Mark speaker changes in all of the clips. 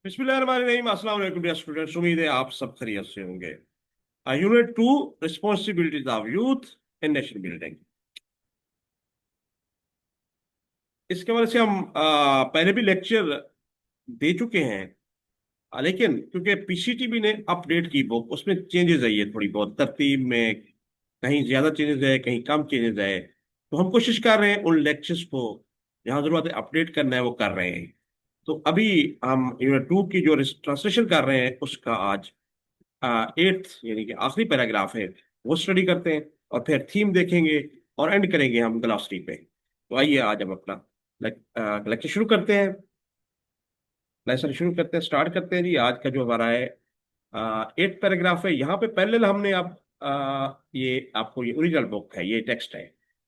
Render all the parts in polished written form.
Speaker 1: बिस्मिल्लाहिर्रहमानिर्रहीम। अस्सलाम वालेकुम डियर स्टूडेंट्स, उम्मीद है आप सब खैरियत से होंगे। Unit 2, responsibilities of youth in nation building. इसके वजह से हम पहले भी लेक्चर दे चुके हैं। लेकिन क्योंकि पीसीटीबी ने अपडेट की बुक, उसमें चेंजेस आई है, थोड़ी बहुत तरतीब में कहीं ज्यादा चेंजेस है, कहीं कम चेंजेस है। तो हम कोशिश कर रहे हैं उन लेक्चर्स को जहां जरूरत है अपडेट करना है वो कर रहे हैं। तो अभी हम यूनिट 2 की जो ट्रांसलेशन कर रहे हैं उसका आज 8th यानी कि आखिरी पैराग्राफ है, वो स्टडी करते हैं और फिर थीम देखेंगे और एंड करेंगे हम ग्लॉसरी पे। तो आइए आज हम अपना लेक्चर शुरू करते हैं। लेसन शुरू करते हैं, स्टार्ट करते हैं जी। आज का जो हमारा है 8th पैराग्राफ है। यहाँ पे पैरेलल हमने आप ये आपको ये ओरिजिनल बुक है, ये टेक्स्ट है।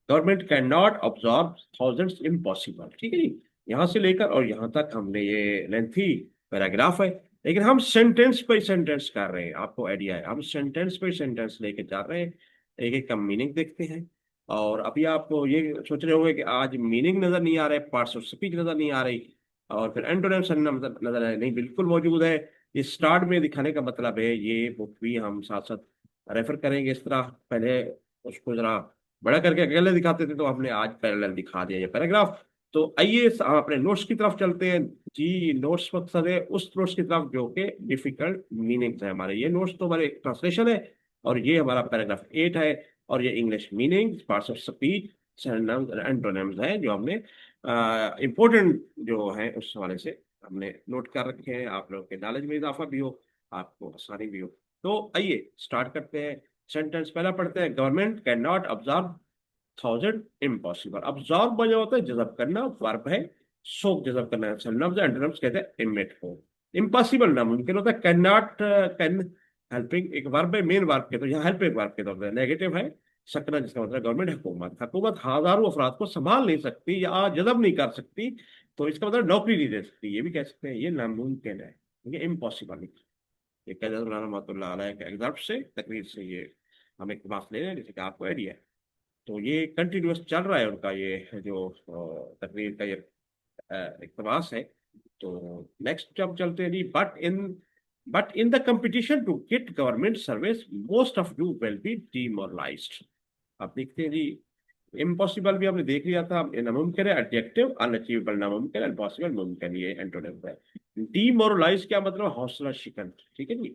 Speaker 1: Government can not absorb thousands impossible, ठीक है जी। यहाँ से लेकर और यहाँ तक हमने ये लेंथी पैराग्राफ है, लेकिन हम सेंटेंस पे सेंटेंस कर रहे हैं। आपको आइडिया है, हम सेंटेंस पे सेंटेंस लेके जा रहे हैं। एक एक का मीनिंग देखते हैं। और अभी आपको ये सोच रहे होंगे कि आज मीनिंग नजर नहीं आ रहा है, पार्ट्स ऑफ स्पीच नजर नहीं आ रही, और फिर एंटोनिम्स नजर है। नहीं, बिल्कुल मौजूद है। ये स्टार्ट में दिखाने का मतलब है ये बुक भी हम साथ साथ रेफर करेंगे। इस तरह पहले उसको जरा बड़ा करके अकेले दिखाते थे, तो हमने आज पैरेलल दिखा दिया ये पैराग्राफ। तो आइए हम अपने नोट्स की तरफ चलते हैं जी। नोट्स मकसद है उस नोट्स की तरफ जो कि डिफिकल्ट मीनिंग्स है हमारे। ये नोट्स तो हमारे ट्रांसलेशन है, और ये हमारा पैराग्राफ 8 है। और ये English meanings, parts of speech, synonyms and antonyms है जो हमने इम्पोर्टेंट जो है उस हवाले से हमने नोट कर रखे हैं। आप लोगों के नॉलेज में इजाफा भी हो, आपको आसानी भी हो। तो आइए स्टार्ट करते हैं। सेंटेंस पहला पढ़ते हैं। Government can not observe thousand impossible. Observe बजा होता है जज़ब करना, वर्ब है। सोक जज़ब करना है। सिनोनिम्स एंटोनिम्स कहते हैं इमिट को। इम्पॉसिबल नामुमकिन होता है। कैन नॉट, कैन हेल्पिंग एक वर्ब है, मेन वर्ब के, तो यहाँ हेल्पिंग वर्ब के तौर पर नेगेटिव है। सकना जिसका मतलब गवर्नमेंट, हुकूमत। हुकूमत हजारों अफराद को संभाल नहीं सकती या जज़ब नहीं कर सकती, तो इसका मतलब नौकरी नहीं दे सकती, ये भी कह सकते हैं। ये नामुमकिन है, ये इम्पॉसिबल। ये कैद रहमतुल्लाह अलैह के एग्जाम्पल से, तकरीर से ये हम एक बात ले रहे हैं, जैसे कि आपको आइडिया है। तो ये कंटिन्यूअस चल रहा है उनका ये जो तकरीर का ये इक़्तिबास है। तो नेक्स्ट जब चलते हैं जी। But in the competition to get government service most of you will be demoralized. आप देखते हैं जी। इम्पॉसिबल भी हमने देख लिया था। ये नामुमकिन है एडजेक्टिव, अनअचीवेबल नामुमकिन, इम्पॉसिबल मुमकिन, ये एंटोनिम है। डीमोरलाइज क्या मतलब? हौसला शिकन, ठीक है जी।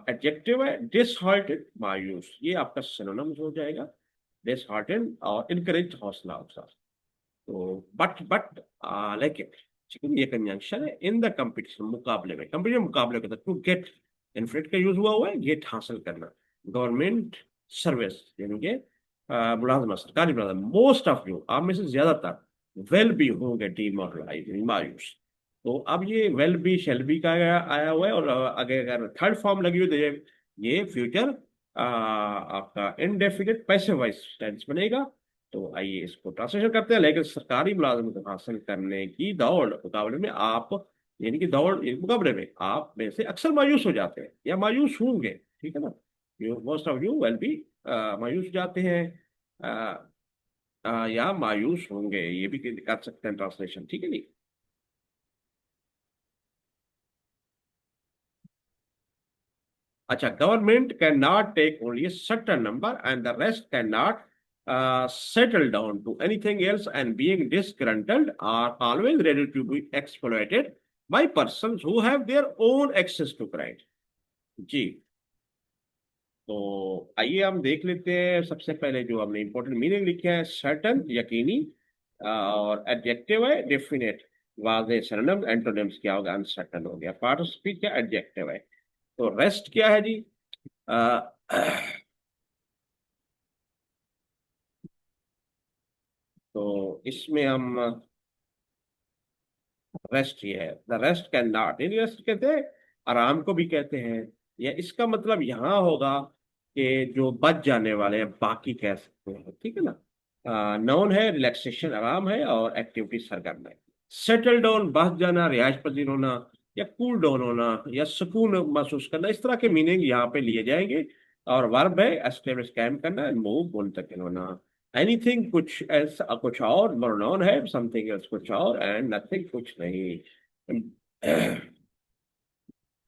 Speaker 1: एडजेक्टिव है डिसहार्टेड, मायूस, ये आपका सिनोनिम हो जाएगा। डिसहार्टेन और इनकरेज, हौसला अफजा। तो बट लेकिन, लेकिन ये कंजंक्शन है। इन द कंपटीशन, मुकाबले में, कंपटीशन मुकाबले के टू गेट, इनफ्लेट का यूज हुआ है, गेट हासिल करना। गवर्नमेंट सर्विस यानी कि मुलाजमत, सरकारी मुलाजमत। मोस्ट ऑफ यू, आप में से ज्यादातर, वेल बी होंगे डीमोरलाइज, मायूस। तो अब ये वेल बी शेल बी का आया हुआ है, और आगे अगर थर्ड फॉर्म लगी हुई तो ये फ्यूचर आपका इनडेफिनिट पैसिव वॉइस टेंस बनेगा। तो आइए इसको ट्रांसलेशन करते हैं। लेकिन सरकारी मुलाजमत हासिल करने की दौड़ मुकाबले में आप, यानी कि दौड़ मुकाबले में आप में से अक्सर मायूस हो जाते हैं या मायूस होंगे, ठीक है ना। Most of you will be, मायूस हो जाते हैं, या मायूस होंगे, ये भी कर सकते हैं ट्रांसलेशन, ठीक है नहीं। अच्छा, government can not take only certain number and the rest can not settle down to anything else, and being disgruntled are always ready to be exploited by persons who have their own access to crime। जी। तो आइए हम देख लेते हैं। सबसे पहले जो हमने इंपॉर्टेंट मीनिंग लिखे हैं, सर्टन यकीनी, और एडजेक्टिव है डेफिनेट, वाज़ेह। सिनोनिम्स एंटोनिम्स क्या होगा? अनसर्टन हो गया। पार्ट ऑफ स्पीच क्या? एडजेक्टिव है। तो रेस्ट क्या है जी? अ, तो इसमें हम रेस्ट, ये है द रेस्ट कैन नॉट, यानी रेस्ट कहते हैं आराम को भी कहते हैं, या इसका मतलब यहाँ होगा कि जो बच जाने वाले हैं, बाकी कह सकते हैं, ठीक है ना। नाउन है रिलैक्सेशन, आराम है, और एक्टिविटी सरगर्म है। सेटल डाउन बच जाना, रिहाइश पजीर होना, या कूल डाउन होना, या सुकून महसूस करना, इस तरह के मीनिंग यहाँ पे लिए जाएंगे। और वर्ब है एस्टेब्लिश, कायम करना, मूव मुंतकिल होना। एनीथिंग कुछ ऐसा, कुछ और, प्रोनाउन है समथिंग एल्स कुछ और, एंड नथिंग कुछ नहीं।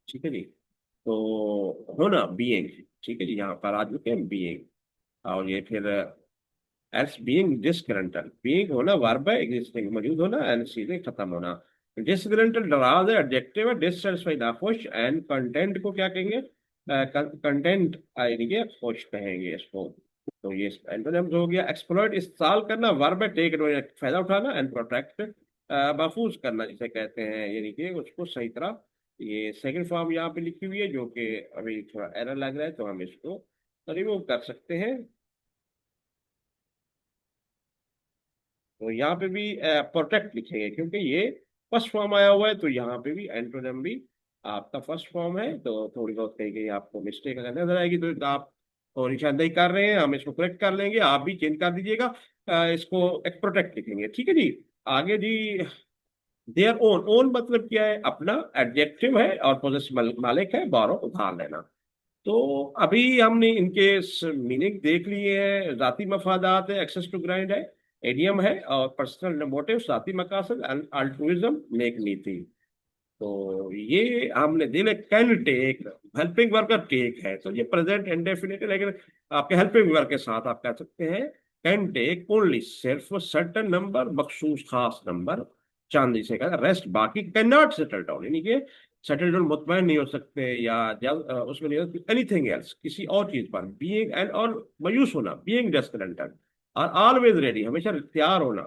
Speaker 1: ठीक है जी। तो होना बीइंग, ठीक है जी, यहाँ पर आ चुके हैं बीइंग। और ये फिर एल्स बीइंग डिसग्रंटल, बीइंग होना वर्ब है, एग्जिस्टिंग मौजूद होना, एंड चीजें खत्म होना। डिसग्रंटल डराव है, एडजेक्टिव है, डिससेटिस्फाइड नाखुश, एंड कंटेंट को क्या कहेंगे, कंटेंट यानी कि खुश कहेंगे इसको। तो ये एंटोनिम्स हो गया। एक्सप्लॉइट इस्तेमाल करना वर्ब है, टेक फायदा उठाना, एंड प्रोटेक्ट महफूज करना जिसे कहते हैं, यानी कि उसको सही तरह। ये सेकंड फॉर्म यहाँ पे लिखी हुई है जो कि अभी थोड़ा एरर लग रहा है, तो हम इसको रिमूव कर सकते हैं। तो यहाँ पे भी प्रोटेक्ट लिखेंगे क्योंकि ये फर्स्ट फॉर्म आया हुआ है, तो यहाँ पे भी एंटोनिम भी आपका फर्स्ट फॉर्म है। तो थोड़ी बहुत कहीं कहीं आपको मिस्टेक अगर नजर आएगी तो आप और निशानदेही कर रहे हैं, हम इसको करेक्ट कर लेंगे, आप भी चेंज कर दीजिएगा। इसको एक प्रोटेक्ट लिखेंगे, ठीक है जी। आगे जी, देयर ओन, ओन मतलब क्या है, अपना एडजेक्टिव है और पोजेसिव मालिक है, बोरो उधार लेना। तो अभी हमने इनके मीनिंग देख लिए हैं। जाती मफादात है, एक्सेस टू ग्राइंड है, एडियम है, और पर्सनल मोटिव, जाती मकासद, एंड अल्ट्रुइज्म नेक नीति। तो ये हमने दिले कैन टेक, हेल्पिंग वर्ब का टेक है, तो ये प्रेजेंट इंडेफिनिट है, लेकिन आपके हेल्पिंग वर्ब के साथ आप कह सकते हैं कैन टेक ओनली, सिर्फ सर्टन नंबर, मखसूस खास नंबर, चांदी से का रेस्ट, बाकी कैन नॉट सेटल डाउन, यानी कि सेटल डाउन मुतमैन नहीं हो सकते, या उसमें नहीं हो सकती एनीथिंग एल्स, किसी और चीज पर। बीइंग एंड और मायूस होना, बीइंग डेस्परेंट, और ऑलवेज रेडी, हमेशा तैयार होना,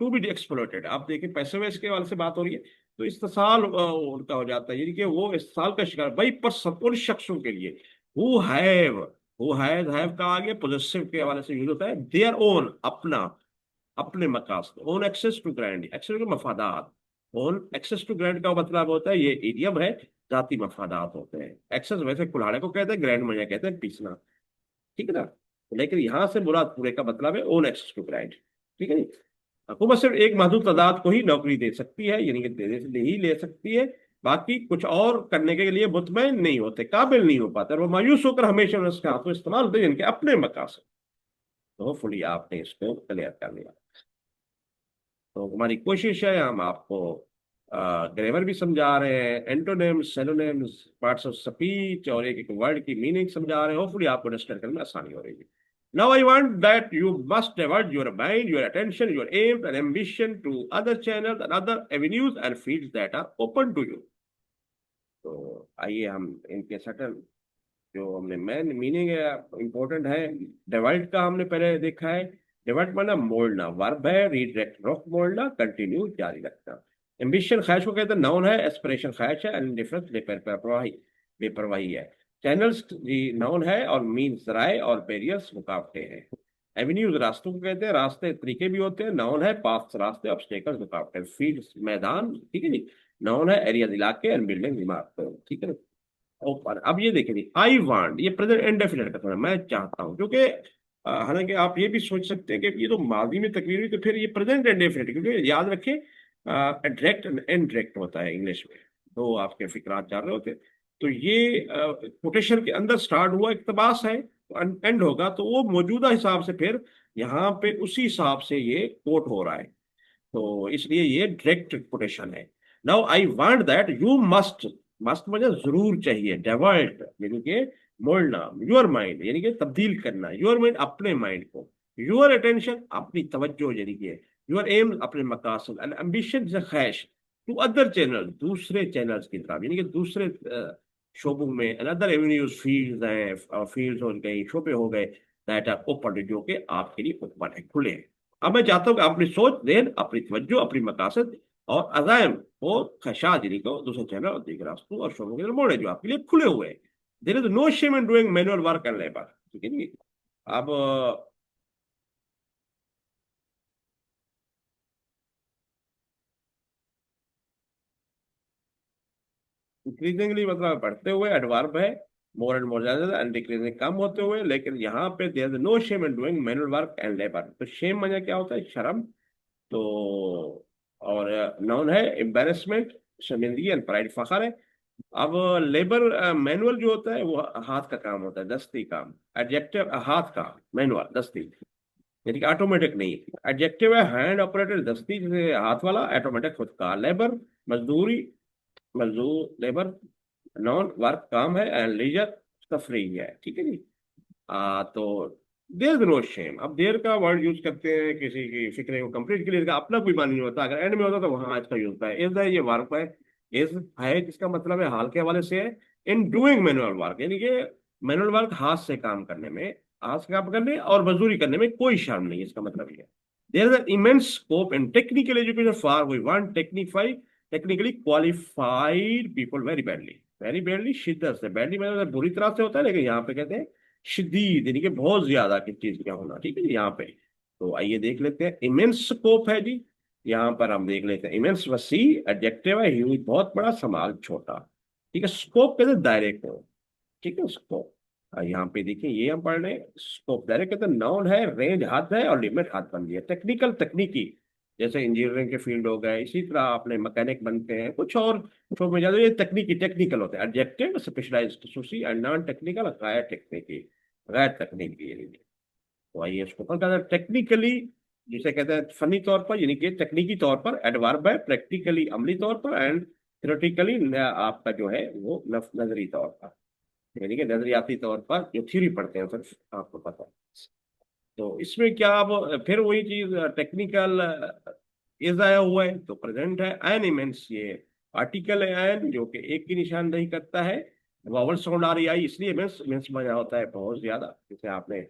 Speaker 1: टू बी एक्सप्लोइटेड। आप देखिए पैसे वेस के वाले से बात हो रही है, तो इस्तेसाल उनका हो जाता है, यानी कि वो इस्तेसाल का शिकार भाई, पर सब उन शख्सों के लिए हु हैव, हु हैव का आगे पोजेसिव के हवाले से यूज होता है, देयर ओन अपना, अपने मकासद, own access to grand, access to मफादात। ओन एक्सेस टू ग्रैंड का मतलब होता है, ये इडियम है, जाती मफादात होते हैं। एक्सेस वैसे कुल्हाड़े को कहते हैं, ग्रैंड मुझे कहते हैं पीसना, ठीक है ना। लेकिन यहां से मुराद पूरे का मतलब है ओन एक्सेस टू ग्रैंड, ठीक है। हुकूमत सिर्फ एक महदूद तादाद को ही नौकरी दे सकती है, यानी कि दे ही ले सकती है, बाकी कुछ और करने के लिए मुतमईन नहीं होते, काबिल नहीं हो पाते, और वो मायूस होकर हमेशा उसके हाथों इस्तेमाल होते हैं जिनके अपने मकासद। तो होपफुली आपने इसको क्लियर कर लिया। तो हमारी कोशिश है, हम आपको ग्रामर भी समझा रहे हैं, antonyms, synonyms, parts of speech, और एक एक वर्ड की मीनिंग समझा रहे हैं। होपफुली आपको अंडरस्टैंड करने में आसानी हो रही है। Now I want that you must divert your mind, your attention, your aims and ambition to other channels and other avenues and fields that are open to you. तो आइए हम इनके सटल जो हमने मेन मीनिंग है, important है। Divide का हमने पहले देखा है। डिवाइड माना मोड़ना, वर्ब है, रीडायरेक्ट, रोक मोड़ना, कंटिन्यू जारी रखना। एम्बिशन ख्वाहिश को कहते हैं, नाउन है, एस्पिरेशन ख्वाहिश है, इंडिफरेंस बेपरवाही, बेपरवाही है। चैनल्स जी नाउन है, और मीन्स राय, और बैरियर्स रुकावटें हैं। एवेन्यूज रास्तों को कहते हैं, रास्ते तरीके भी होते हैं, नाउन है, पाथ्स रास्ते, ऑब्स्टेकल्स रुकावटें। फील्ड्स मैदान, ठीक है जी, नाउन है, एरियाज इलाके, एंड बिल्डिंग इमारत, ठीक है। ओपन, अब ये देखिए जी, आई वांट, ये प्रेजेंट इंडेफिनिट का थोड़ा, मैं चाहता हूँ, क्योंकि हालांकि आप ये भी सोच सकते हैं कि ये तो माजी में तकरीर हुई, तो फिर ये प्रेजेंट इंडेफिनिट, क्योंकि याद रखें डायरेक्ट एंड इनडायरेक्ट होता है इंग्लिश में, तो आपके फिक्रात जा रहे होते हैं। तो ये कोटेशन के अंदर स्टार्ट हुआ इक्तबास है, एंड होगा, तो वो मौजूदा हिसाब से फिर यहाँ पे उसी हिसाब से ये कोट हो रहा है, तो इसलिए ये डायरेक्ट कोटेशन है। Now I want that you must, must मुझे जरूर चाहिए, डाइवर्ट यानी कि मोड़ना, योर माइंड यानी कि तब्दील करना, योर माइंड अपने माइंड को, योर अटेंशन अपनी तवज्जो यानी कि योर एम अपने मकासद, एंड एम्बिशन जैसे ख्वाहिश, टू अदर चैनल दूसरे चैनल्स की तरफ, यानी कि दूसरे शोबों में, अदर एवेन्यूज, फील्ड्स हैं, फील्ड्स हो गई, शोबे हो गए, दैट आर ओपन, जो कि आपके लिए ओपन है, खुले हैं। अब मैं चाहता हूँ कि अपनी सोच, देन अपनी तवज्जो, अपनी मकासद और अजायम को, खशात यानी को दूसरे चैनल और दीगर रास्तों और शोबों के लिए मोड़े जो आपके लिए खुले हुए हैं। There is no shame in doing manual work and labour, ठीक है जी। अब इंक्रीजिंगली मतलब बढ़ते हुए, एडवर्ब है, मोर एंड मोर ज्यादा, एंड डिक्रीजिंग कम होते हुए, लेकिन यहाँ पे there is no shame in doing manual work and labour. तो शेम माने क्या होता है, शर्म। तो और नाउन है, एम्बेरसमेंट, शर्मिंदगी, एंड प्राइड, फखर है। अब लेबर मैनुअल जो होता है वो हाथ का काम होता है, दस्ती काम। एडजेक्टिव हाथ का, मैनुअल दस्ती, यानी कि ऑटोमेटिक नहीं। एडजेक्टिव है, हैंड ऑपरेटेड, दस्ती जैसे हाथ वाला, ऑटोमेटिक खुद का। लेबर मजदूरी, मजदूर लेबर, नॉन वर्क काम है, एंड लीजर तफरीह है, ठीक है जी। तो देर नो शेम, अब देर का वर्ड यूज करते हैं किसी की फिक्रे को कंप्लीट के लिए, इसका अपना कोई मानी नहीं होता, अगर एंड में होता तो वहां इसका यूज होता है। इज है, ये वर्क है। इज है जिसका मतलब है हाल के हवाले से है। इन डूइंग मैनुअल वर्क, यानी कि मैनुअल वर्क हाथ से काम करने में, हाथ से काम करने और मजदूरी करने में कोई शर्म नहीं है, इसका मतलब ये है। There is an immense scope in technical education for we want technically qualified people very badly. Very badly शिद्दत से, बैडली मतलब बुरी तरह से होता है, लेकिन यहाँ पे कहते हैं शदीद, यानी कि बहुत ज्यादा किस चीज का होना, ठीक है जी यहाँ पे। तो आइए देख लेते हैं, इमेंस स्कोप है जी। यहाँ पर हम देख लेते हैं, इमेंस वसी एडजेक्टिव है, ह्यूज बहुत बड़ा, समाल छोटा, ठीक है। स्कोप कहते हैं दायरे को, ठीक है, स्कोप। यहाँ पे देखिए, ये हम पढ़ रहे हैं, स्कोप दायरे कहते हैं, नाउन है, रेंज हाथ है, और लिमिट हाथ बन है। टेक्निकल तकनीकी, जैसे इंजीनियरिंग के फील्ड हो गए, इसी तरह अपने मैकेनिक बनते हैं, कुछ और शो में ज्यादा ये तकनीकी टेक्निकल होते हैं। एडजेक्टिव स्पेशलाइज्ड सुशी, एंड नॉन टेक्निकल गैर टेक्निकी, गैर तकनीकी यानी कि। तो आइए इसको पढ़ते हैं टेक्निकली, जिसे कहते हैं फनी तौर पर, यानी कि तकनीकी तौर पर, एडवर्ब है, प्रैक्टिकली अमली तौर पर, एंड थ्योरेटिकली आपका जो है वो नजरी तौर पर, यानी कि नजरियाती तौर पर जो थ्योरी पढ़ते हैं सिर्फ, आपको पता है। तो इसमें क्या, अब फिर वही चीज, टेक्निकल इज आया हुआ है तो प्रेजेंट है। एन इमेंस, ये आर्टिकल है एन, जो कि एक की निशानदेही करता है। वावल साउंड आ रही आई, इसलिए इमेंस, इमेंस बना होता है बहुत ज्यादा, जैसे आपने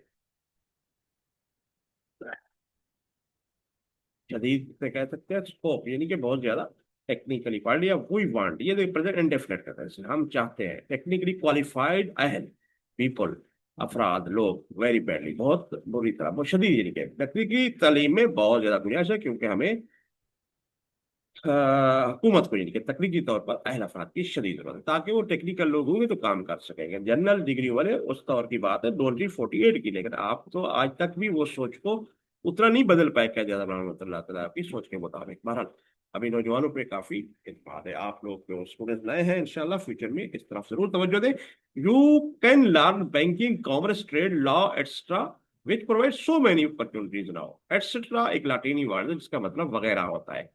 Speaker 1: शदीद से कह सकते हैं। स्कोप यानी कि बहुत ज्यादा, टेक्निकली पढ़ लिया। वी वांट, ये देखिए प्रेजेंट इंडेफिनिट का है, हम चाहते हैं टेक्निकली क्वालिफाइड अहल पीपल, अफराद, लोग, वेरी बैडली बहुत बुरी तरह, बहुत शदीद, यानी कि तकनीकी तालीम में बहुत ज्यादा गुंजाइश है, क्योंकि हमें हुकूमत को, यानी कि तकनीकी तौर पर अहल अफराद की शदीद जरूरत है, ताकि वो टेक्निकल लोग होंगे तो काम कर सकेंगे। जनरल डिग्री वाले उस दौर की बात है 2048 की, लेकिन आप तो आज तक भी वो सोच को उतना नहीं बदल पाए, क्या ज्यादा अल्लाह ताला आपकी सोच के मुताबिक। बहरहाल अभी नौजवानों पे काफी इतबार है, आप लोग जो स्टूडेंट नए हैं, इंशाल्लाह फ्यूचर में इस तरफ जरूर तवज्जो दें। You can learn banking, commerce, trade, law extra, which provide so many opportunities now. Etcetera एक लातीनी वर्ड है जिसका मतलब वगैरह होता है।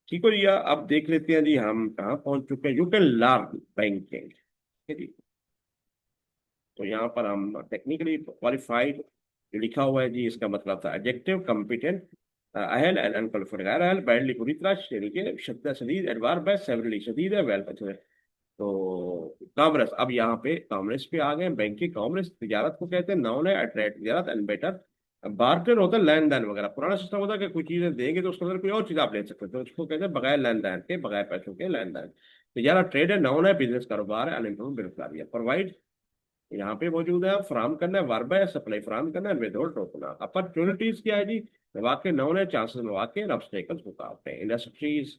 Speaker 1: ठीक हो जी, अब देख लेते हैं जी हम कहाँ पहुंच चुके हैं। यू कैन लर्न बैंकिंग, ठीक है जी। तो यहाँ पर हम टेक्निकली क्वालिफाइड लिखा हुआ है जी, इसका मतलब था एडजेक्टिव कॉम्पिटेंट, अहल एंड अनक्वालिफाइड गैर अहल, बैडली बुरी तरह, यानी कि शद्द शदीद, एडवर्ब है, सेवरली शदीद है, वेल अच्छा है। तो कॉमर्स, अब यहाँ पे कॉमर्स पे आ गए। बैंकिंग कॉमर्स तिजारत को कहते हैं, नाउन है, अट्रैक्ट तिजारत, एंड बेटर बार्टर होता है लेन देन वगैरह। पुराना सिस्टम होता है कि कुछ चीजें देंगे तो उसके अंदर कोई और चीज आप ले सकते हो, तो उसको कहते हैं बगैर लेन देन के, बगैर पैसों के लेन देन। तो यार ट्रेड है, नाउन है, बिजनेस कारोबार है, अनएम्प्लॉयमेंट बेरोजगारी है। प्रोवाइड यहाँ पे मौजूद है, फ्राहम करना है, वर्ब है, सप्लाई फ्राहम करना है, विदाउट रोकना। अपॉर्चुनिटीज क्या है जी, मौके, नाउन है, चांसेस मौके, ऑब्स्टेकल्स रुकावटें, इंडस्ट्रीज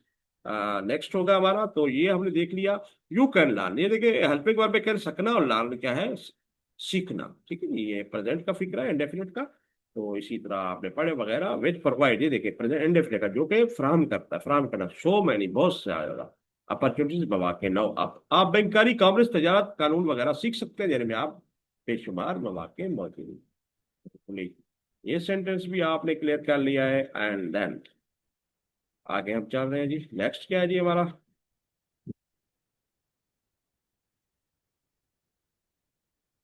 Speaker 1: नेक्स्ट होगा हमारा। तो ये हमने देख लिया। यू कैन लर्न, ये देखिए हेल्पिंग वर्ब में कैन सकना, और लर्न क्या है, सीखना, ठीक है जी। ये प्रेजेंट का फिक्र है, इंडेफिनिट का। तो इसी तरह आपने पढ़े वगैरह। विच प्रोवाइड, ये देखिए प्रेजेंट इंडेफिनिट का, जो कि फ्राहम करता है, फ्राहम करना, सो मैनी बहुत से आएगा, अपॉर्चुनिटीज मौके। नो, आप बैंकारी, कॉमर्स, तजारत, कानून वगैरह सीख सकते हैं, जिनमें आप बेशुमार मौके मौजूद हैं। ये सेंटेंस भी आपने क्लियर कर लिया है। एंड देन आगे हम चल रहे हैं जी, नेक्स्ट क्या है जी हमारा,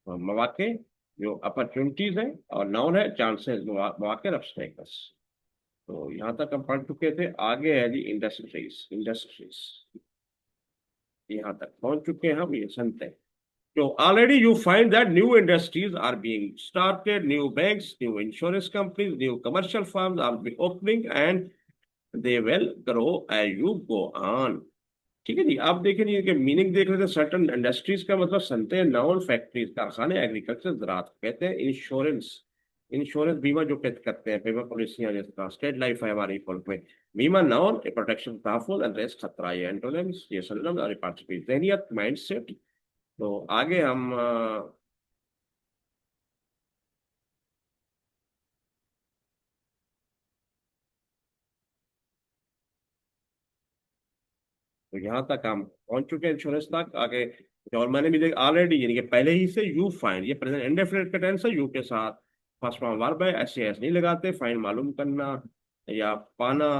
Speaker 1: मौके, जो अपॉर्चुनिटीज है, और नाउन है, चांसेस, मौके, ऑब्स्टेकल्स। तो यहाँ तक हम पढ़ चुके थे। आगे है जी इंडस्ट्रीज, इंडस्ट्रीज यहाँ तक पहुंच चुके हैं हम, ये सुनते हैं। So already you find that new industries are being started, new banks, new insurance companies, new commercial firms are be opening, and they will grow as you go on. ठीक है जी, आप देखें जी कि मीनिंग देख लेते हैं। सर्टन इंडस्ट्रीज का मतलब सुनते हैं, नाउन फैक्ट्रीज, कारखाने, एग्रीकल्चर, ज़राअत कहते हैं। इंश्योरेंस, इंश्योरेंस बीमा जो कहते हैं, बीमा पॉलिसियां, जैसे स्टेट लाइफ है हमारी मुल्क में। बीमा नाउन, प्रोटेक्शन, तहफ़्फ़ुज़, एंड रिस्क, खतरा, ये एंटोनिम्स, ये सिनोनिम्स और पार्टिसिपेट, ज़हनियत, माइंडसेट। तो आगे हम तो यहाँ तक हम पहुंच चुके हैं, इंश्योरेंस तक। आगे और मैंने भी देख ऑलरेडी, यानी कि पहले ही से यू फाइंड, ये प्रेजेंट इंडेफिनिट का टेंस है, यू के साथ फर्स्ट फॉर्म वर्ब है, एस एस नहीं लगाते। फाइंड मालूम करना या पाना,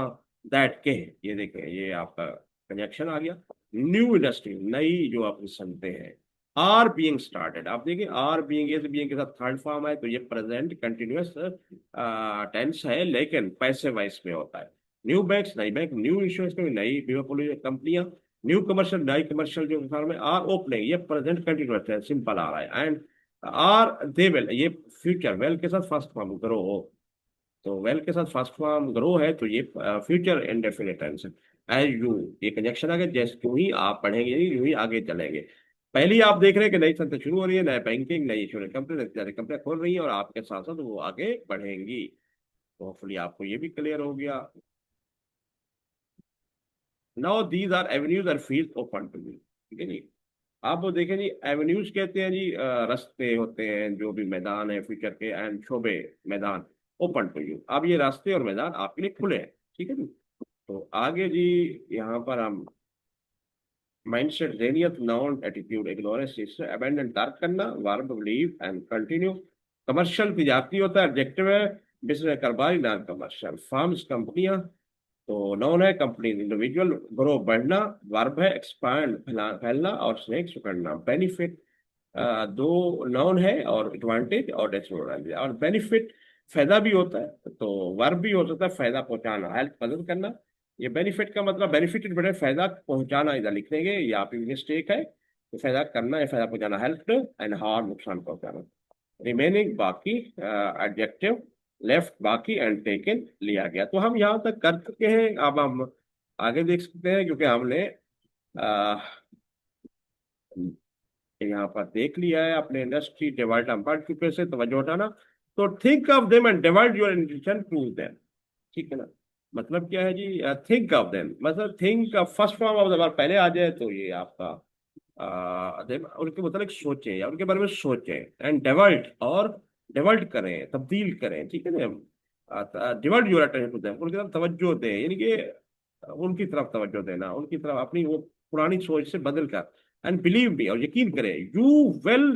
Speaker 1: दैट के, ये देखें ये आपका कंजक्शन आ गया। न्यू इंडस्ट्री, नई जो आप सुनते हैं। आर बीइंग स्टार्टेड, आप देखिए आर बीइंग, एस बीइंग के साथ थर्ड फॉर्म है, तो ये प्रेजेंट कंटिन्यूअस टेंस है, लेकिन पैसिव वॉइस में होता है। न्यू बैंक्स, नई बैंक, न्यू इंश्योरेंस में नई बीमा पॉलिसी कंपनियां, न्यू कमर्शियल, नई कमर्शियल जो फर्म है, आर ओपनिंग, ये प्रेजेंट कंटिन्यूअस है, सिंपल आ रहा है। एंड आर दे विल, ये फ्यूचर, वेल के साथ फर्स्ट फॉर्म ग्रो, तो वेल के साथ फर्स्ट फॉर्म ग्रो है, तो ये फ्यूचर इंडेफिनिट टेंस है। एज यू, ये कंजक्शन आ गया, जैसे यूं ही आप पढ़ेंगे यूं ही आगे चलेंगे। पहली आप देख रहे हैं कि नई संस्था शुरू हो रही है, नया बैंकिंग, नई इंश्योरेंस कंपनी, नई कंपनियां खोल रही है, और आपके साथ साथ वो आगे बढ़ेंगी। तो होपफुली आपको ये भी क्लियर हो गया। Now these are avenues or field open to you, ठीक है जी। आप वो देखें जी, एवेन्यूज कहते हैं जी, रास्ते होते हैं, जो भी मैदान है फ्यूचर के, एंड शोबे, मैदान, ओपन टू यू, अब ये रास्ते और मैदान आपके लिए खुले हैं, ठीक है जी। तो आगे जी, यहाँ पर हम माइंडसेट, ज़हनियत, नाउन, एटीट्यूड, इग्नोरेंस, इससे अबेंडन, तर्क करना, verb, leave and continue. Commercial तिजारती होता है, एडजेक्टिव है। बिजनेस, कारोबारी, नॉन कमर्शियल। फार्म्स, कंपनियां, तो नाउन है, कंपनी, इंडिविजुअल। ग्रो, बढ़ना, वर्ब है, एक्सपांड, फैलना, और स्नेक, सुकड़ना। बेनिफिट, दो नाउन है, और एडवांटेज और डिसएडवांटेज। और बेनिफिट फायदा भी होता है, तो वर्ब भी हो सकता है फायदा पहुंचाना, हेल्प, मदद करना। ये बेनिफिट का मतलब बेनिफिटेड बड़े फायदा पहुंचाना, इधर लिख देंगे, ये आप मिस्टेक है, तो फायदा करना या फायदा पहुंचाना, हेल्प एंड हार्म, नुकसान पहुंचाना। रिमेनिंग, बाकी, एडजेक्टिव। लेफ्ट, बाकी, एंड टेकन, लिया गया। तो हम यहाँ तक कर चुके हैं, अब हम आगे देख सकते हैं, क्योंकि हमने यहाँ पर देख लिया है अपने इंडस्ट्री डिवाइड, हम पढ़ चुके से, तवज्जो हटाना। तो think of them and divide your intention to them, ठीक है ना। मतलब क्या है जी, थिंक ऑफ देम, मतलब think first form of the verb पहले आ जाए, तो ये आपका उनके मतलब सोचें, या उनके बारे में सोचें। एंड डिवाइड, और डिवाइड करें, तब्दील करें, ठीक है ना। Divide your attention to them, उनकी तरफ तवज्जो दें, यानी कि उनकी तरफ तवज्जो देना, उनकी तरफ अपनी वो पुरानी सोच से बदल कर। एंड बिलीव मी, और यकीन करें, you will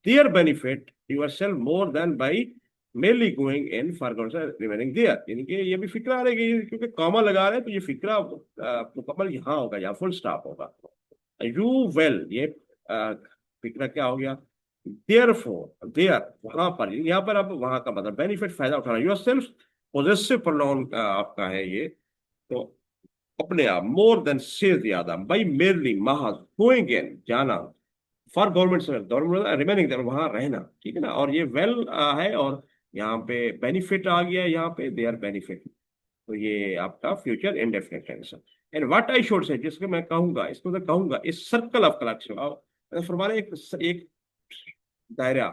Speaker 1: there benefit yourself more than by mainly going in for remaining there, यानी कि ये भी फिक्रा आ रही है, क्योंकि कॉमा लगा रहे हैं, तो ये फिक्रा मुकम्मल यहाँ होगा, या फुल स्टॉप होगा। यू वेल, ये फिक्रा क्या हो गया, देयर फोर, देयर, वहां पर, यहाँ पर अब वहां का मतलब बेनिफिट, फायदा उठाना, योर सेल्फ, पोजेसिव प्रोनाउन आपका है ये, तो अपने आप, मोर देन से ज्यादा, बाई मेरली, महज, गोइंग इन, जाना, for government service, government, remaining there, वहां रहना, ठीक है ना। और ये वेल है, और यहाँ पे बेनिफिट आ गया, यहाँ पे देयर बेनिफिट, तो ये आपका फ्यूचर इंडेफिनिट टेंस है। And what I should say, जिसको मैं कहूंगा, इसको मैं कहूंगा, इस सर्कल ऑफ कलेक्शन, फरमाने एक दायरा,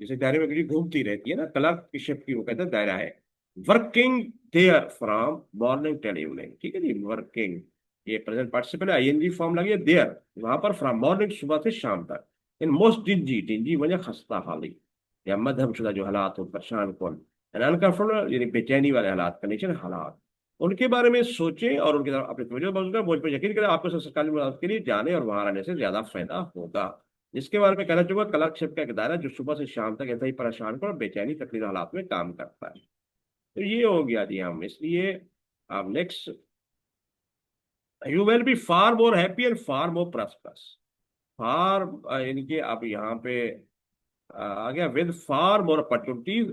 Speaker 1: जैसे दायरे में कुछ घूमती रहती है ना, क्लर्क की शिप की, वो कहते हैं दायरा है। Working there from morning till evening, ठीक है जी। वर्किंग, ये प्रेजेंट पार्टिसिपल है, आईएनजी फॉर्म लगी है, देयर, वहां पर फ्रॉम मॉर्निंग, सुबह से शाम तक। इन मोस्ट डिंजी, डिंजी वजह खस्ता हाली, या मध्यम शुदा जो हालात हो, परेशान कौन, अनकंफर्टेबल यानी बेचैनी वाले हालात, कंडीशन, हालात, उनके बारे में सोचें, और उनकी तरफ अपनी तवज्जो बख्शें, मुझ पर यकीन करें, आपको सरकारी मुलाकात के लिए जाने और वहां रहने से ज्यादा फायदा होगा। जिसके बारे में कहना चाहूंगा, क्लर्कशिप का एक दायरा जो सुबह से शाम तक ऐसा ही परेशान कर और बेचैनी तकलीफ हालात में काम करता है। तो ये हो गया जी हम, इसलिए अब next, you will be far more happy and far more prosperous. Far, यानी कि अब यहाँ पे आ गया, with far more opportunities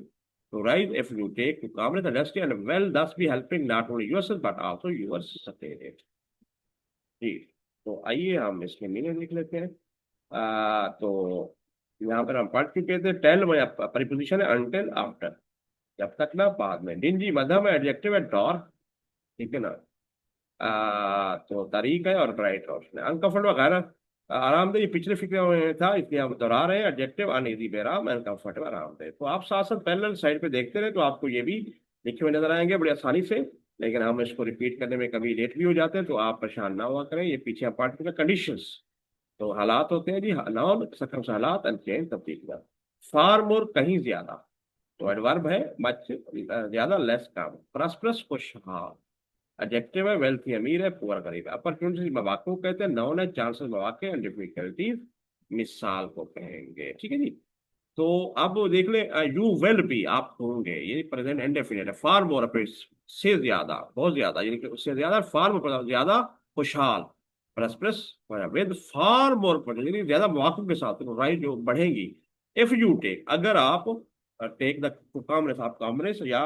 Speaker 1: to rise if you take to calmness and rest, and well thus be helping not only yourself but also your subordinates, जी। तो आइए हम इसके मीनिंग लिख लेते हैं। तो यहाँ पर हम पढ़ चुके थे, टेल में परिपोजिशन है, अनटिल, आफ्टर, जब तक ना, बाद में। डिंजी मध्यम है, एडजेक्टिव है, डार्क, ठीक है ना। तो तारीख है, और ब्राइट, रोशनी। अनकंफर्टेबल वगैरह, आरामदेह, ये पिछले फिक्र में था, इसलिए हम दोहरा रहे हैं। एडजेक्टिव, अनईजी, बेराम, अनकंफर्टेबल, आरामदेह। तो आप साथ साथ पैरेलल साइड पे देखते रहे, तो आपको ये भी लिखे हुए नजर आएंगे बड़ी आसानी से। लेकिन हम इसको रिपीट करने में कभी लेट भी हो जाते हैं, तो आप परेशान ना हुआ करें, ये पीछे हम पढ़ चुके। कंडीशंस, तो हालात होते हैं जी, नाउन, सकम से हालात, अनचेंज, तब्दील। फार मोर, कहीं ज्यादा, तो एडवर्ब है, मच, ज्यादा, लेस, कम। प्रॉस्परस, खुशहाल, एडजेक्टिव है, वेल्थी, अमीर है, पुअर, गरीब है। अपॉर्चुनिटीज मौके को कहते हैं, नाउन है, चांसेस, मौके, एंड डिफिकल्टीज मिसाल को कहेंगे, ठीक है जी। तो अब देख ले, यू विल बी, आप होंगे, ये प्रेजेंट इंडेफिनिट है। फार मोर, से ज्यादा, बहुत ज्यादा, यानी कि उससे ज्यादा, फार मोर ज्यादा खुशहाल, plus plus with far more potential, ज्यादा मौकों के साथ राइट जो बढ़ेंगी। इफ यू टेक, अगर आप टेक द कॉमर्स, आप कॉमर्स या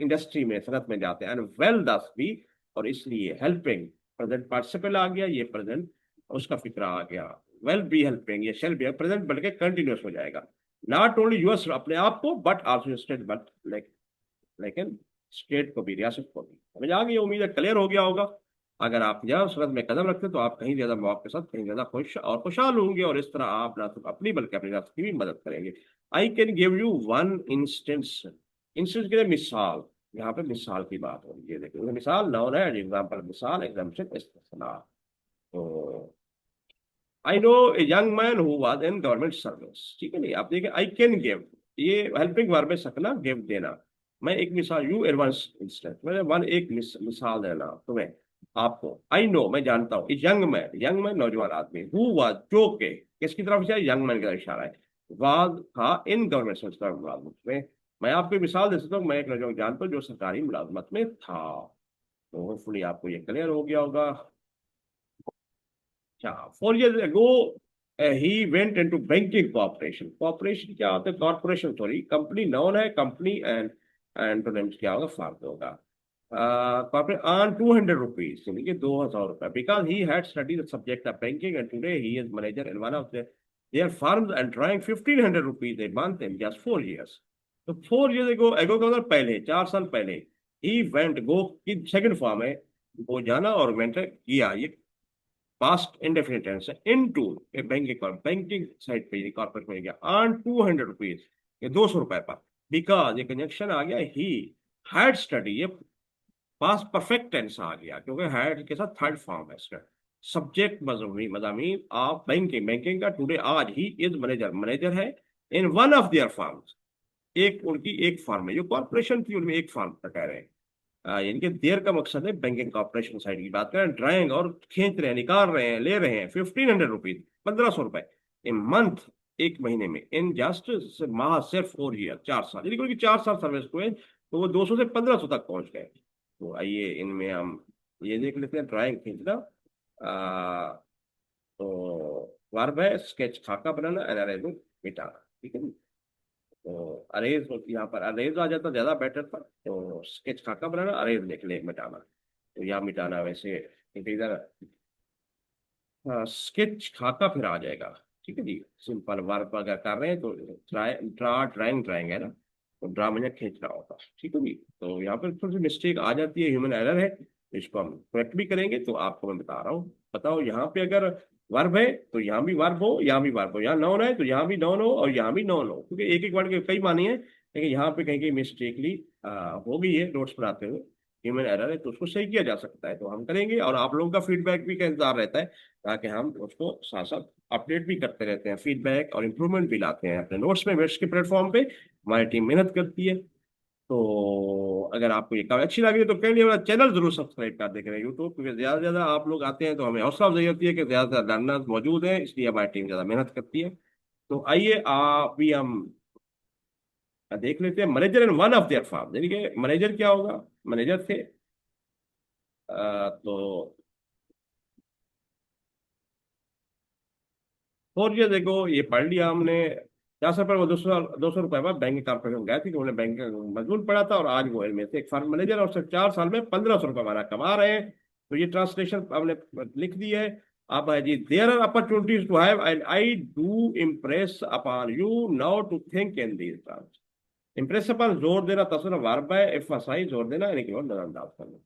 Speaker 1: इंडस्ट्री में, सनत में जाते हैं, एंड वेल दस भी, और इसलिए हेल्पिंग प्रेजेंट पार्टिसिपल आ गया, ये प्रेजेंट उसका फिक्रा आ गया, वेल बी हेल्पिंग, ये शेल बी प्रेजेंट बल्कि कंटिन्यूस हो जाएगा। नॉट ओनली यूएस अपने आप को, बट आल्सो स्टेट, बट लेकिन स्टेट को भी, रियासत को भी। समझ आ गई, उम्मीद है क्लियर हो गया होगा। अगर आप यह सूरत में कदम रखते तो आप कहीं ज्यादा मौके के साथ कहीं ज्यादा खुश और खुशहाल होंगे, और इस तरह आप ना सिर्फ अपनी बल्कि अपनी रियासत की भी मदद करेंगे। I can give you one instance, instance के लिए मिसाल, यहाँ पे मिसाल की बात हो रही है, देखिए मिसाल नाउन है, एग्जाम्पल मिसाल, एग्जाम्पल इस्तेना। तो I know a young man who was in government service, ठीक है नहीं, आप देखिए आई कैन गिव, ये हेल्पिंग वर्ब में सकना, गिव देना। मैं एक मिसाल, यू एडवांस इंस्टेंट, मैंने वन एक मिसाल देना तुम्हें, आपको। आई नो, मैं जानता हूँ, यंग मैन नौजवान आदमी, हु वाज जो के, किसकी तरफ इशारा, यंग मैन की तरफ इशारा है, वाज था इन गवर्नमेंट सर्विस मुलाजमत में। मैं आपको मिसाल दे सकता हूँ, मैं एक नौजवान जानता हूँ जो सरकारी मुलाजमत में था। तो होपफुली आपको ये क्लियर हो गया होगा। अच्छा, 4 years ago he went into banking cooperation। Corporation क्या होता है, कॉर्पोरेशन सॉरी, कंपनी नाउन है, कंपनी एंड एंटोनिम्स क्या होगा, फार्म होगा। कॉर्पोरेट अर्न 200 रुपीज, यानी कि 2000 रुपये, because he had study the subject of banking and today he is manager in one of there firms and drawing 1500 rupees a month in just 4 years। तो 4 years एगो, एगो का मतलब पहले, 4 साल पहले, ही वेंट, गो की सेकंड फॉर्म है, वो जाना और वेंट किया, ये पास्ट इंडेफिनिट टेंस है, इनटू ए बैंकिंग साइड पे कॉर्पोरेट में गया, अर्न 200 रुपीज, ये 200 रुपए पर, बिकॉज ये कंजक्शन आ गया, ही हैड स्टडी, ये पास्ट परफेक्ट टेंस आ गया, क्योंकि हैड के साथ थर्ड फॉर्म है इसका। सब्जेक्ट मजमूनी मजामीन ऑफ बैंकिंग, बैंकिंग का, टुडे आज, ही इज मैनेजर, मैनेजर है इन वन ऑफ देयर फॉर्म्स, एक उनकी एक फॉर्म है, जो कॉर्पोरेशन थी उनमें एक फॉर्म का कह रहे हैं। यानी कि देर का मकसद है बैंकिंग कॉर्पोरेशन साइड की बात करें, ड्राइंग और खींच रहे हैं, निकाल रहे हैं, ले रहे हैं 1500 रुपीज, 1500 रुपए, ए मंथ, एक महीने में, इन जस्ट माह, सिर्फ 4 year, 4 साल, यानी कि 4 साल सर्विस हुए, तो वो 200 से 1500 तक पहुंच गए। तो आइए इनमें हम ये देख लेते हैं, ड्राइंग खींचना। तो वर्ब है स्केच, खाका बनाना, एनालाइज मिटाना, ठीक है। तो अरेज, यहाँ पर अरेज आ जाता ज्यादा बेटर था, तो स्केच खाका बनाना, अरेज लिख ले, मिटाना, तो यहाँ मिटाना वैसे इधर स्केच खाका फिर आ जाएगा, ठीक है जी। सिंपल वर्ब अगर कर रहे हैं तो ड्रा ड्राइंग, ड्राइंग है ना, तो ड्रा मैंने खींचना होता, ठीक है जी। तो यहाँ पर थोड़ी सी मिस्टेक आ जाती है, ह्यूमन एरर है, तो इसको हम करेक्ट भी करेंगे, तो आपको मैं बता रहा हूँ। बताओ, यहाँ पे अगर वर्ब है तो यहाँ भी वर्ब हो, यहाँ भी वर्ब हो, यहाँ नॉन है तो यहाँ भी नॉन हो, और यहाँ भी नॉन हो, क्योंकि एक एक वर्ड के कई मानी है, लेकिन यहाँ पे कहीं कहीं मिस्टेकली हो गई है नोट्स बनाते हुए, ह्यूमन एरर है, तो उसको सही किया जा सकता है, तो हम करेंगे, और आप लोगों का फीडबैक भी का इंतजार रहता है, ताकि हम उसको साथ साथ अपडेट भी करते रहते हैं, फीडबैक और इम्प्रूवमेंट भी लाते हैं अपने नोट्स में, मेट्स के प्लेटफॉर्म पे हमारी टीम मेहनत करती है। तो अगर आपको ये काम अच्छी लगी तो कहीं हमारा चैनल जरूर सब्सक्राइब कर देखें यूट्यूब, क्योंकि ज्यादा से ज्यादा आप लोग आते हैं तो हमें हौसला अफजाई होती है कि ज्यादा से ज्यादा लर्नर्स मौजूद हैं, इसलिए हमारी टीम ज्यादा मेहनत करती है। तो आइए आप भी हम देख लेते हैं, manager in one of their farm, यानी कि मैनेजर क्या होगा, मैनेजर थे। तो 4 years देखो, ये पढ़ लिया हमने, 4 साल पर वो 200 रुपए पर बैंक कॉर्पोरेशन गए थे, उन्होंने बैंक का मजदूर पड़ा था, और आज वो इनमें से एक फर्म मैनेजर, और सिर्फ 4 साल में 1500 रुपये हमारा कमा रहे हैं। तो ये ट्रांसलेशन हमने लिख दी है। अब है जी, there are opportunities to have and I do impress upon you now to think in these terms. Impress upon जोर देना, तस्वीर वर्ब है, एम्फसाइज जोर देना, यानी कि वो नजरअंदाज करना।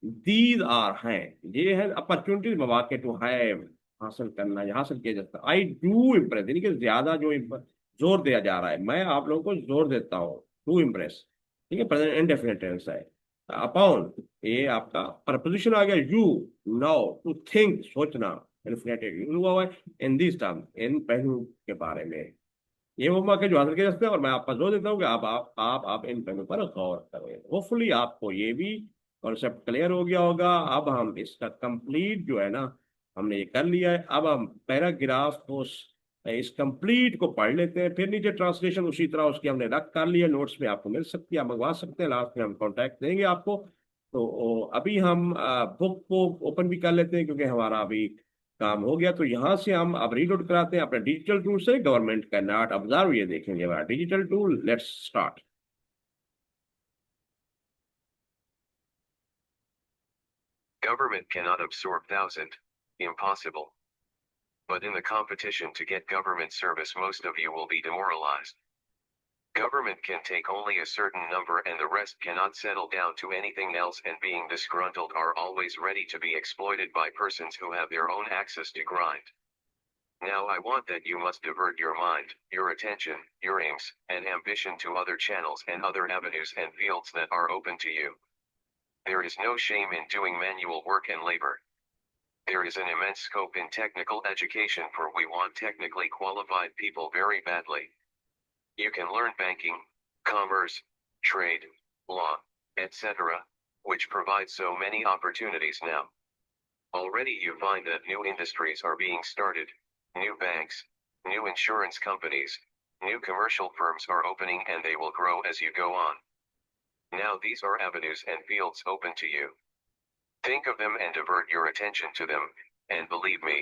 Speaker 1: दीज आर हैं, ये है अपॉर्चुनिटीज, मौके टू हैव, हासिल करना या हासिल किया जाता है। आई डू इम्प्रेस, यानी कि ज्यादा जो जोर दिया जा रहा है, मैं आप लोगों को जोर देता हूँ, टू इम्प्रेस, ठीक है, प्रेजेंट इंडेफिनिट टेंस है। अपॉन, ये आपका प्रपोजिशन आ गया, यू, नाउ, टू थिंक, सोचना, इन्फिनेटिव यूज हुआ है, इन दिस टर्म, इन पहलू के बारे में, ये वो मौके जो हासिल किए जा सकते हैं, और मैं आपका जोर देता हूँ कि आप इन पहलू पर गौर करें। होपफुली आपको ये भी कॉन्सेप्ट क्लियर हो गया होगा। अब हम इसका कंप्लीट जो है ना, हमने ये कर लिया है, अब हम पैराग्राफ को इस कंप्लीट को पढ़ लेते हैं, फिर नीचे ट्रांसलेशन उसी तरह उसकी हमने रख कर लिया, नोट्स में आपको मिल सकती है, आप मंगवा सकते हैं, लास्ट में हम कॉन्टैक्ट देंगे आपको। तो अभी हम बुक को ओपन भी कर लेते हैं, क्योंकि हमारा अभी काम हो गया। तो यहाँ से हम अब रीड आउट कराते हैं अपने डिजिटल टूल से, गवर्नमेंट का नॉट ऑब्जर्व, ये देखेंगे हमारा digital tool. Let's start.
Speaker 2: Government cannot absorb thousand. Impossible. But in the competition to get government service, most of you will be demoralized. Government can take only a certain number and the rest cannot settle down to anything else, and being disgruntled are always ready to be exploited by persons who have their own access to grind. Now I want that you must divert your mind, your attention, your aims, and ambition to other channels and other avenues and fields that are open to you. There is no shame in doing manual work and labor. There is an immense scope in technical education, for we want technically qualified people very badly. You can learn banking, commerce, trade, law, etc., which provide so many opportunities now. Already you find that new industries are being started, new banks, new insurance companies, new commercial firms are opening, and they will grow as you go on. Now these are avenues and fields open to you. Think of them and divert your attention to them, and believe me,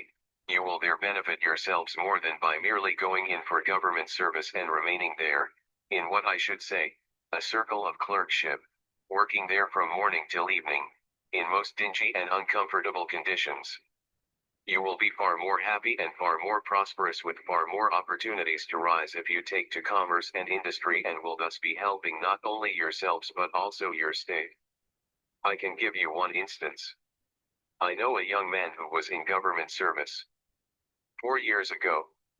Speaker 2: you will there benefit yourselves more than by merely going in for government service and remaining there, in what I should say, a circle of clerkship, working there from morning till evening, in most dingy and uncomfortable conditions. You will be far more happy and far more prosperous, with far more opportunities to rise, if you take to commerce and industry, and will thus be helping not only yourselves but also your state. I can give you one instance. I know a young man who was in government service. 4 years ago,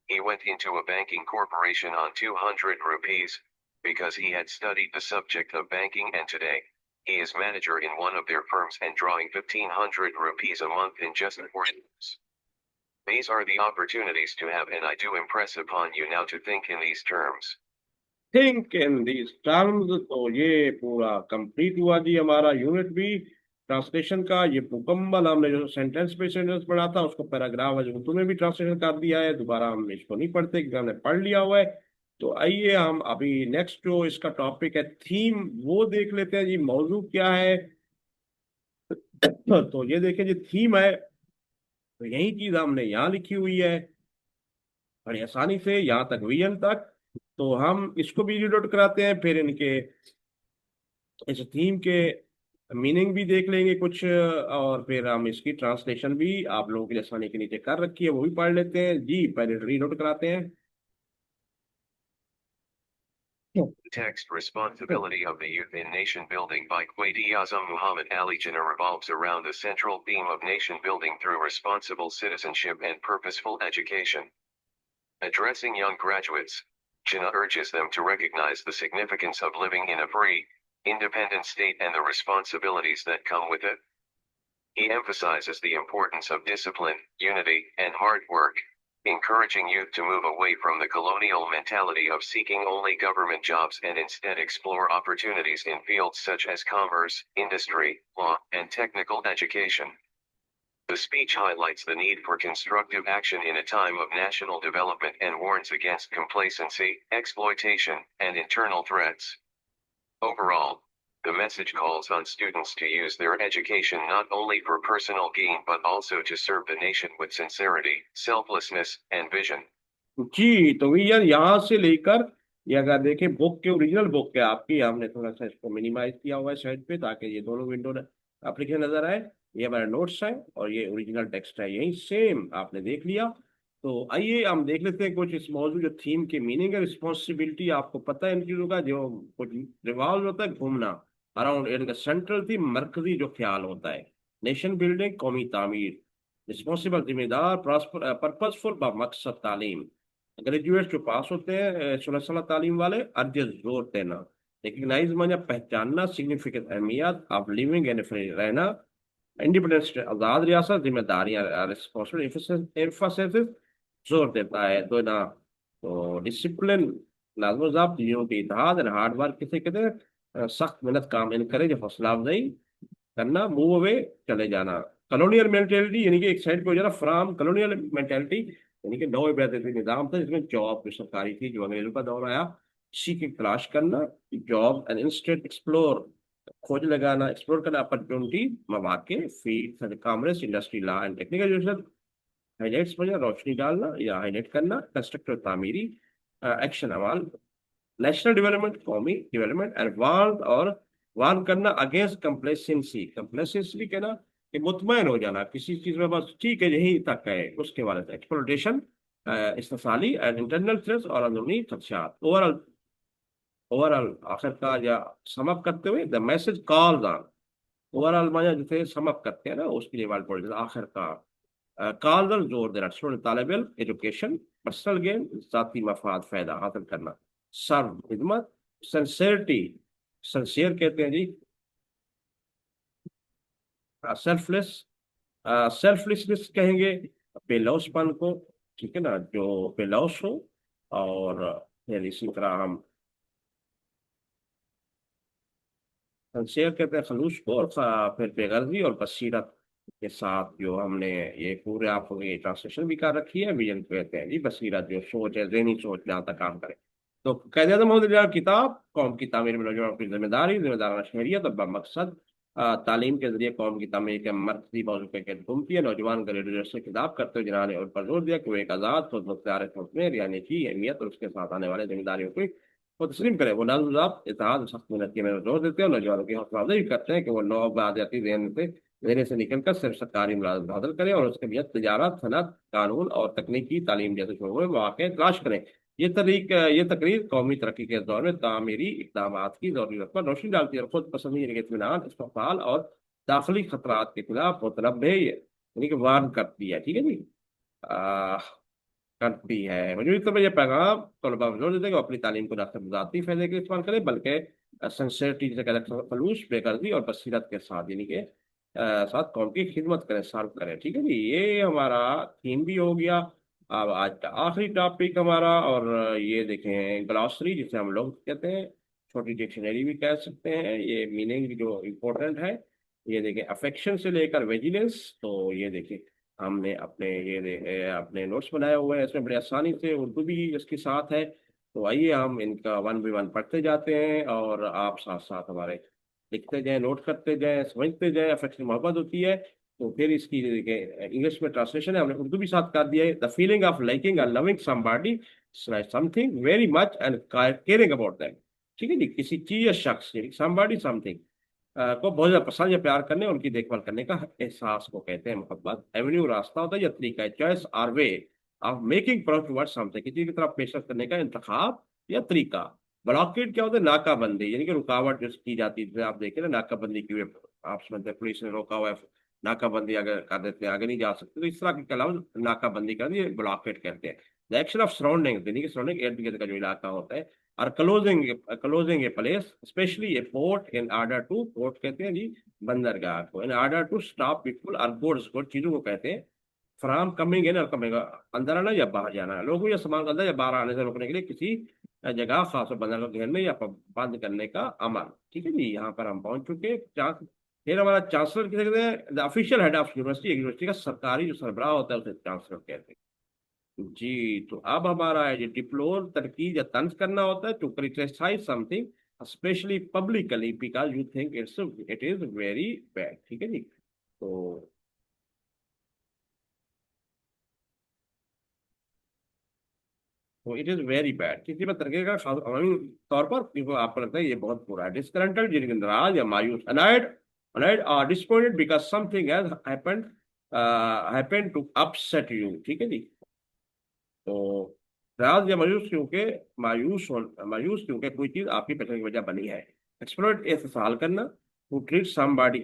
Speaker 2: he went into a banking corporation on 200 rupees, because he had studied the subject of banking, and today, he is manager in one of their firms and drawing 1500 rupees a month in just 4 years. These are the opportunities to have, and I do impress upon you now to think in these terms.
Speaker 1: Think in these terms. तो ये पूरा complete हुआ जी हमारा unit भी translation का। ये मुकम्मल हमने जो सेंटेंस पे सेंटेंस पढ़ा था, उसको पैराग्राफ उर्दू में भी ट्रांसलेशन कर दिया है। दोबारा हम इसको नहीं पढ़ते क्योंकि हमने पढ़ लिया हुआ है। तो आइए हम अभी नेक्स्ट जो इसका टॉपिक है थीम, वो देख लेते हैं जी, मौजू क्या है। तो ये देखें जी, थीम है, तो यही चीज हमने यहाँ लिखी हुई है बड़ी आसानी से, यहाँ तक विजन तक। तो हम इसको भी रीड आउट कराते हैं, फिर इनके इस थीम के मीनिंग भी देख लेंगे कुछ, और फिर हम इसकी ट्रांसलेशन भी आप लोगों के लिए आसानी के नीचे कर रखी है, वो भी पढ़ लेते हैं जी। पहले रीड आउट कराते हैं।
Speaker 2: Text Responsibility of the Youth in Nation Building by Quaid-e-Azam Muhammad Ali Jinnah revolves around the central theme of nation building through responsible citizenship and purposeful education. Addressing young graduates, Jinnah urges them to recognize the significance of living in a free, independent state and the responsibilities that come with it. He emphasizes the importance of discipline, unity, and hard work, encouraging youth to move away from the colonial mentality of seeking only government jobs and instead explore opportunities in fields such as commerce, industry, law, and technical education. The speech highlights the need for constructive action in a time of national development and warns against complacency, exploitation, and internal threats. Overall, the message calls on students to use their education not only for personal gain but also to serve the nation with sincerity, selflessness, and vision.
Speaker 1: जी, तो भैया यहाँ से लेकर ये अगर देखें book के, original book के आपकी, हमने थोड़ा सा इसको मिनिमाइज किया हुआ है साइड पे, ताकि ये दोनों विंडो एप्लीकेशन नजर आए। ये हमारे नोट्स है और ये ओरिजिनल टेक्स्ट है, यही सेम आपने देख लिया। तो आइए हम देख लेते हैं कुछ इस मौजूद जो थीम के मीनिंग है। रिस्पॉन्सिबिलिटी, आपको पता है इन चीजों का, जो कुछ रिवॉल्व होता है घूमना अराउंड, इनका सेंट्रल थीम मरकजी जो ख्याल होता है। नेशन बिल्डिंग, कौमी तामीर। रिस्पॉन्सिबल, जिम्मेदार। पर्पसफुल, मकसद तालीम। ग्रेजुएट जो पास होते हैं 16 साल तालीम वाले, अर्ज जोर देना। रिकग्नाइज माना पहचानना, सिग्निफिकेंट अहमियत ऑफ लिविंग यानी फ्री रहना। इंडिपेंडेंस आजाद रियासत, जिम्मेदारियां रिस्पॉन्सिबल एम्फासिस जोर देता है। तो ना, तो डिसिप्लिन नाज़्म ज़ब्त, यूनिटी इत्तेहाद, एंड हार्ड वर्क किसे कहते हैं, सख्त मेहनत, काम इनकरेज, हौसला अफजाई करना, मूव अवे चले जाना। कॉलोनियल मेंटेलिटी यानी कि एक साइड पे हो जाना, फ्राम कॉलोनियल मेंटेलिटी यानी कि नौ इबादती निज़ाम था जिसमें जॉब जो सरकारी थी, जो अंग्रेजों का दौर आया, इसी की तलाश करना जॉब, एंड इंस्टेड एक्सप्लोर खोज लगाना, एक्सप्लोर करना अपॉर्चुनिटी, मौके, field, commerce, industry, law and technical education, highlights पर रोशनी डालना या हाईलाइट करना, कंस्ट्रक्टिव तामीरी एक्शन अमाल, नेशनल डेवलपमेंट, कौमी डेवलपमेंट, एंड वार्न करना अगेंस्ट कंप्लेसेंसी, कंप्लेसेंसी कहना कि मुतमैन हो जाना किसी चीज में, बस ठीक है यही तक है, उसके बारे में एक्सप्लोटेशन, इस्तेसाली एंड इंटरनल थ्रेट्स और अंदरूनी खदशात। ओवरऑल, आखिरकार या समअप करते हुए, the message calls on, overall माया जिसे समअप करते हैं ना उसके लिए वर्ड पॉइंट आखिरकार, कॉल्स जोर देना, स्टूडेंट, तालिब इल्म, एजुकेशन, पर्सनल गेन, जाती मफाद फायदा हासिल करना, सर्व खिदमत, सिंसेरिटी, सिंसियर कहते हैं जी, सेल्फलेस, सेल्फलेसनेस कहेंगे, बेलौसपन को, ठीक है ना, जो बेलौस हो, और फिर इसी तरह हम शेयर कहते हैं खलूस को, और फिर बेगर्जी और बसीरत के साथ जो हमने ये पूरे आपको ये ट्रांसलेशन भी कर रखी है, विजन कहते हैं जी, बसीरत जो सोच है, जहनी सोच जहाँ तक काम करे। तो कायदे आज़म मोहम्मद अली किताब कौम की तामीर में नौजवानों की जिम्मेदारी, जिम्मेदाराना शहरियत और मकसद, तालीम के जरिए कौम की तामीर के मरकजी मौजू पे घूमती है। नौजवान का लीडर से खिताब करते हुए जिन्होंने उन पर जोर दिया कि वो एक आज़ाद खुद मुख्तार मुल्क में रहने की अहमियत और उसके साथ आने वाले जिम्मेदारियों को वो तस्लीम करें। वो नाज़ इत्तेहाद सख्त मेहनत की में जोर देते हैं और नौजवानों की हौसला अफजाई भी करते हैं कि वो नौ बादियाती जहन से निकलकर सिर्फ सरकारी मुलाजमत हासिल करें और उसके लिए तजारत, सनत, कानून और तकनीकी तालीम जैसे शोबों में मौके तलाश करें। ये तकरीर कौमी तरक्की के दौर में तामीरी इकदाम की जरूरत पर रोशनी डालती है और खुद पसंद इत्मीनान, इस्तक़बाल और दाखिली खतरात के खिलाफ मुतनब्बे यानी कि वार्न करती है, ठीक है जी, आ, करती है। मजबूरी तो ये पैगाम तलबा को जोर देते हैं कि वो अपनी तालीम को न सिर्फ ज़ाती फायदे के लिए इस्तेमाल करें बल्कि सिंसेरिटी से कहते खलूस, बेगर्जी और बसीरत के साथ, यानी कि साथ कौम की खिदमत करें, सर्व करें, ठीक है जी। ये हमारा थीम भी हो गया। अब आज का आखिरी टॉपिक हमारा, और ये देखें ग्लॉसरी जिसे हम लोग कहते हैं, छोटी डिक्शनरी भी कह सकते हैं, ये मीनिंग जो इम्पोर्टेंट है। ये देखें अफेक्शन से लेकर वेजिलेंस, तो ये देखें हमने अपने नोट्स बनाए हुए हैं, इसमें बड़ी आसानी से उर्दू भी इसके साथ है। तो आइए हम इनका वन बाई वन पढ़ते जाते हैं और आप साथ साथ हमारे लिखते जाएं, नोट करते जाएं, समझते जाएं। अफेक्शन मोहब्बत होती है, तो फिर इसकी देखिए इंग्लिश में ट्रांसलेशन है, हमने उर्दू भी साथ कर दिया है। द फीलिंग ऑफ लाइकिंग और loving somebody, something very much and caring about them, ठीक है जी, किसी चीज या शख्स, समबॉडी समथिंग को बहुत ज्यादा पसंद या प्यार करने, उनकी देखभाल करने का एहसास को कहते हैं मोहब्बत। एवेन्यू रास्ता होता है या तरीका है, choice or way of making progress towards something, किसी की तरफ पेशरफ करने का इंतखाब या तरीका। ब्लॉकेड क्या होता है, नाकाबंदी, यानी कि रुकावट जो की जाती है, जैसे आप देखें ना नाकाबंदी की हुई, आप समझते हैं पुलिस ने रोका हुआ है, नाकाबंदी अगर कर देते हैं आगे नहीं जा सकते, तो इस तरह के अलावा नाकाबंदी कर दी, ब्लॉकेड कहते हैं। द एक्शन ऑफ सराउंडिंग, यानी कि सराउंडिंग इर्द गिर्द का जो इलाका होता है, और closing a place specially a port in order to, port कहते हैं जी बंदरगाह को, in order to stop people और गुड्स, गुड चीजों को कहते हैं, फ्राम कमिंग इन और कमिंग, अंदर आना या बाहर जाना, लोगों या सामान का अंदर या बाहर आने से रोकने के लिए किसी जगह खास बंदरगाह को घेरने या बंद करने का अमल, ठीक है जी। यहाँ पर हम पहुंच चुके हैं। फिर हमारा चांसलर किसे कहते हैं, the official head of university, university का सरकारी जो सरबराह होता है उसे चांसलर कहते हैं जी। तो अब हमारा है जो डिप्लोर, तनकीद या तंज करना होता है, to criticise something specially publicly because you think it is very bad, ठीक है जी। तो इट इज वेरी बैड, किसी पर तरीके का अमूमी तौर पर क्योंकि आपको लगता है ये बहुत बुरा है। डिस्करेंटेड, जिनके नाराज या मायूस, अनॉयड, और disappointed because something has happened to upset you, ठीक है जी। तो नाराज या मायूस क्योंकि कोई चीज आपकी पसंद की वजह बनी है। एक्सप्लोइट, एहसास करना, who treat somebody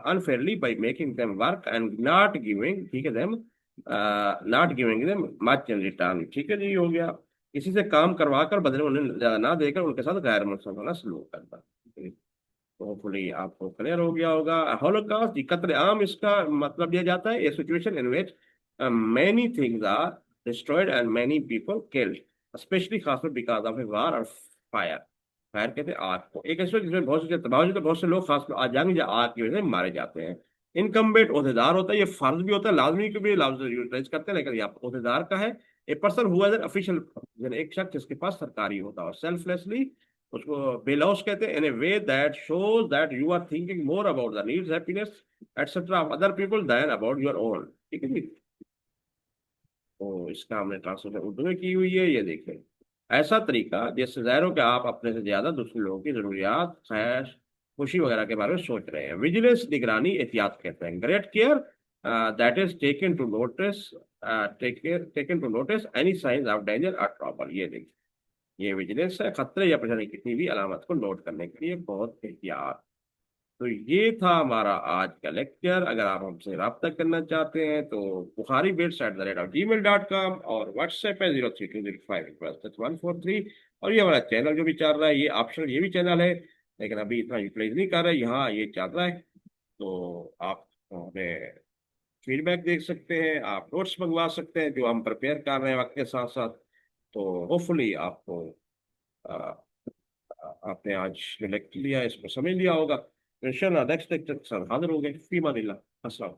Speaker 1: unfairly by making them work and not giving, ठीक है them, not giving them much in return, ठीक है जी, हो गया। किसी से काम करवा कर बदले उन्हें ज्यादा ना देकर उनके साथ गैर मुसलमाना सलूक करना। तो होपफुली आपको क्लियर हो गया होगा। हॉलोकॉस्ट, कत्ल आम, इसका मतलब दिया जाता है a situation in which many things are destroyed and many people killed, specially खासकर बिकॉज ऑफ ए वार और फायर। फायर कहते हैं आग को, एक ऐसे जिसमें बहुत से तबाह हो जाते हैं, बहुत से लोग खासकर आ जाएंगे जो आग की वजह से मारे जाते हैं। इनकम्बेंट, ओहदेदार होता है, ये फर्ज भी होता है, लाजमी को भी लफ्ज यूटिलाइज करते हैं, लेकिन यहाँ पर ओहदेदार का है। ए पर्सन हुआ ऑफिशियल, एक शख्स जिसके पास सरकारी होता है। सेल्फलेसली, उसको बेलॉस कहते हैं, in a way that shows that you are thinking more about the needs, happiness etcetera of other people than about your own. ठीक है जी। तो इसका हमने ट्रांसलेशन उर्दू में की हुई है, ये देखें। ऐसा तरीका जिससे जाहिर हो कि आप अपने से ज्यादा दूसरे लोगों की जरूरियात, ख्वाहिश, खुशी वगैरह के बारे में सोच रहे हैं। विजिलेंस निगरानी एहतियात कहते हैं। Great care that is taken to notice any signs of danger और ट्रबल। ये देखिए, ये विजिलेंस है, खतरे या परेशानी किसी भी अलामत को नोट करने के लिए बहुत एहतियात। तो ये था हमारा आज का लेक्चर। अगर आप हमसे रब्ता करना चाहते हैं तो bukhariBits@gmail.com, और व्हाट्सएप है 0320516143। और ये हमारा चैनल जो भी चल रहा है, ये ऑप्शनल, ये भी चैनल है, लेकिन अभी इतना यूटिलाइज नहीं कर रहे, यहाँ ये चल रहा है। तो आप हमें फीडबैक देख सकते हैं, आप नोट्स मंगवा सकते हैं जो हम प्रिपेयर कर रहे हैं वक्त के साथ साथ। तो होपफुली आपको आपने आज जो लेक्चर लिया है इसको समझ लिया होगा। तो इंशाल्लाह नेक्स्ट लेक्चर के साथ हाजिर होंगे। फीमा अस्सलाम।